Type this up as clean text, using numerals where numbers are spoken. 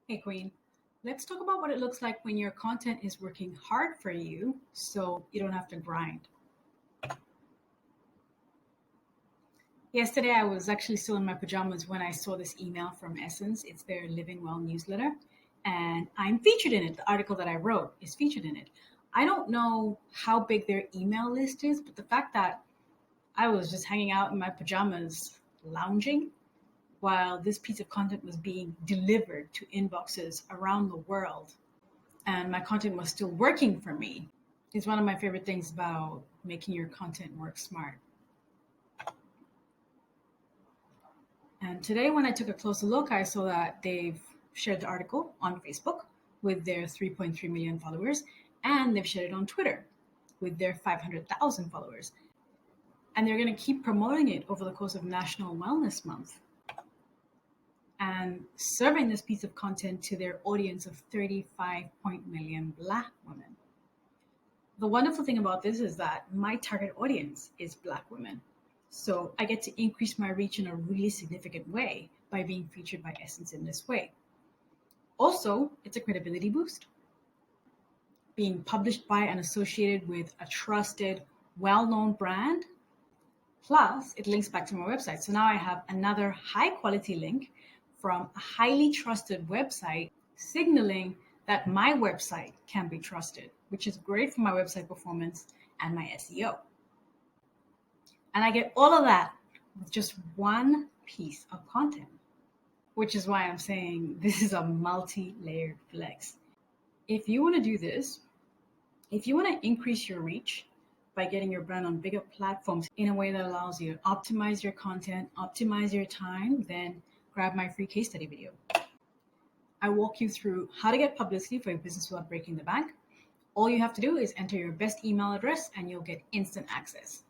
Hey, Queen. Let's talk about what it looks like when your content is working hard for you so you don't have to grind. Yesterday, I was actually still in my pajamas when I saw this email from Essence. It's their Living Well newsletter, and I'm featured in it. The article that I wrote is featured in it. I don't know how big their email list is, but the fact that I was just hanging out in my pajamas, lounging, while this piece of content was being delivered to inboxes around the world and my content was still working for me is one of my favorite things about making your content work smart. And today, when I took a closer look, I saw that they've shared the article on Facebook with their 3.3 million followers, and they've shared it on Twitter with their 500,000 followers. And they're going to keep promoting it over the course of National Wellness Month and serving this piece of content to their audience of 35 million Black women. The wonderful thing about this is that my target audience is Black women. So I get to increase my reach in a really significant way by being featured by Essence in this way. Also, it's a credibility boost. Being published by and associated with a trusted, well known brand. Plus, it links back to my website. So now I have another high quality link from a highly trusted website signaling that my website can be trusted, which is great for my website performance and my SEO. And I get all of that with just one piece of content, which is why I'm saying this is a multi layered flex. If you want to do this, if you want to increase your reach by getting your brand on bigger platforms in a way that allows you to optimize your content, optimize your time, then grab my free case study video. I walk you through how to get publicity for your business without breaking the bank. All you have to do is enter your best email address and you'll get instant access.